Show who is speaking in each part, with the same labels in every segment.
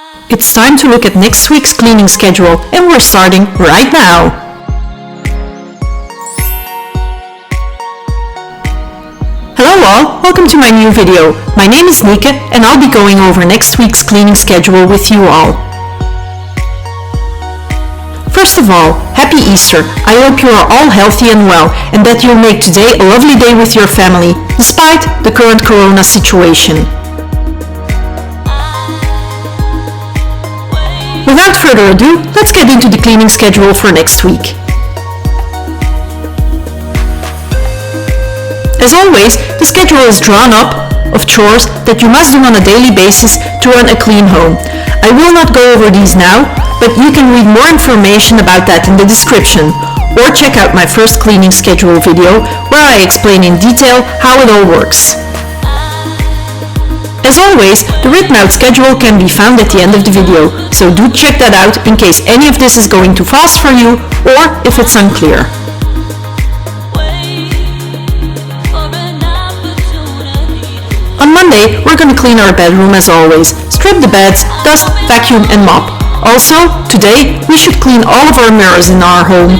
Speaker 1: It's time to look at next week's cleaning schedule, and we're starting right now. Hello all, welcome to my new video. My name is Nieke and I'll be going over next week's cleaning schedule with you all. First of all, happy Easter. I hope you are all healthy and well and that you'll make today a lovely day with your family, despite the current corona situation. Without further ado, let's get into the cleaning schedule for next week. As always, the schedule is drawn up of chores that you must do on a daily basis to run a clean home. I will not go over these now, but you can read more information about that in the description, or check out my first cleaning schedule video where I explain in detail how it all works. As always, the written out schedule can be found at the end of the video, so do check that out in case any of this is going too fast for you or if it's unclear. On Monday, we're going to clean our bedroom as always, strip the beds, dust, vacuum and mop. Also, today, we should clean all of our mirrors in our home.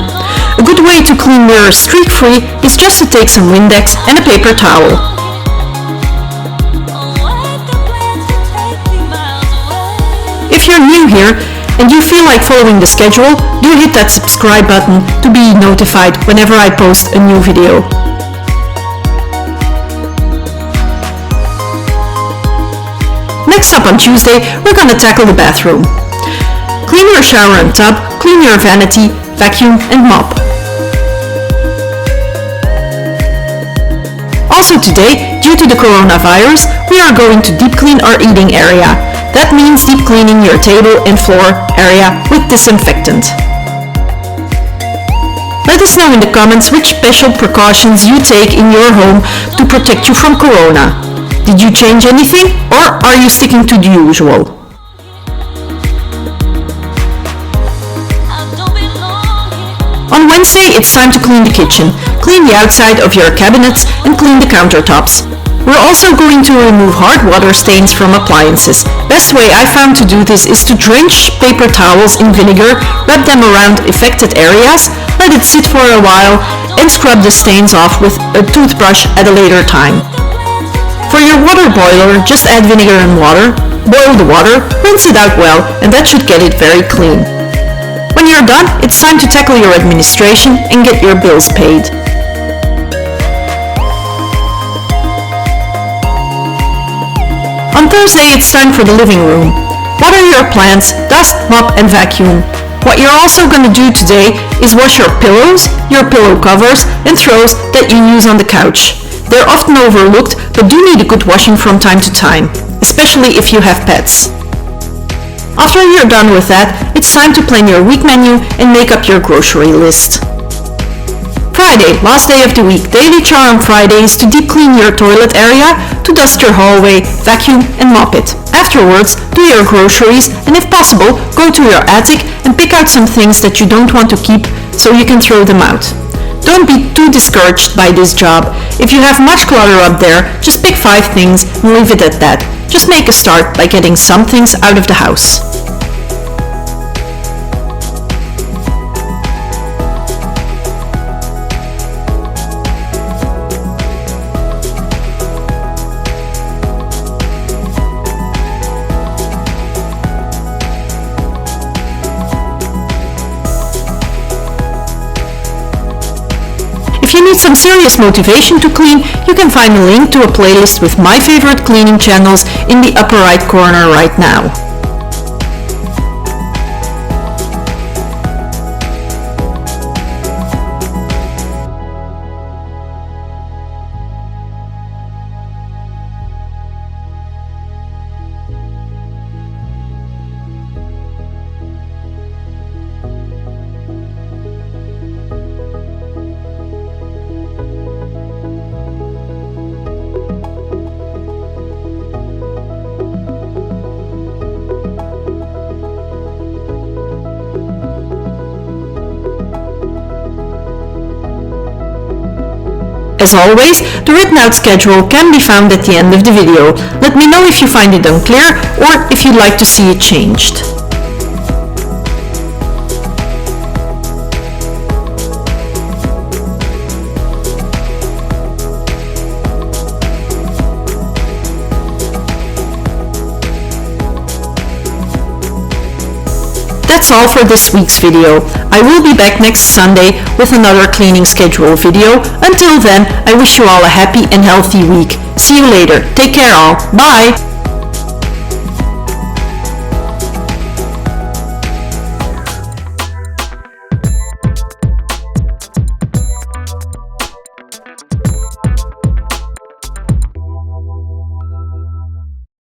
Speaker 1: A good way to clean mirrors streak-free is just to take some Windex and a paper towel. If you're new here and you feel like following the schedule, do hit that subscribe button to be notified whenever I post a new video. Next up on Tuesday, we're going to tackle the bathroom. Clean your shower and tub, clean your vanity, vacuum and mop. Also today, due to the coronavirus, we are going to deep clean our eating area. That means deep cleaning your table and floor area with disinfectant. Let us know in the comments which special precautions you take in your home to protect you from corona. Did you change anything, or are you sticking to the usual? On Wednesday, it's time to clean the kitchen. Clean the outside of your cabinets and clean the countertops. We're also going to remove hard water stains from appliances. Best way I found to do this is to drench paper towels in vinegar, rub them around affected areas, let it sit for a while, and scrub the stains off with a toothbrush at a later time. For your water boiler, just add vinegar and water, boil the water, rinse it out well, and that should get it very clean. When you're done, it's time to tackle your administration and get your bills paid. On Thursday, it's time for the living room. Water your plants, dust, mop and vacuum. What you're also going to do today is wash your pillows, your pillow covers and throws that you use on the couch. They're often overlooked, but do need a good washing from time to time, especially if you have pets. After you're done with that, it's time to plan your week menu and make up your grocery list. Friday, last day of the week. Daily chore on Friday is to deep clean your toilet area, to dust your hallway, vacuum and mop it. Afterwards, do your groceries and if possible, go to your attic and pick out some things that you don't want to keep so you can throw them out. Don't be too discouraged by this job. If you have much clutter up there, just pick 5 things and leave it at that. Just make a start by getting some things out of the house. If you need some serious motivation to clean, you can find a link to a playlist with my favorite cleaning channels in the upper right corner right now. As always, the written out schedule can be found at the end of the video. Let me know if you find it unclear or if you'd like to see it changed. That's all for this week's video. I will be back next Sunday with another cleaning schedule video. Until then, I wish you all a happy and healthy week. See you later. Take care all. Bye!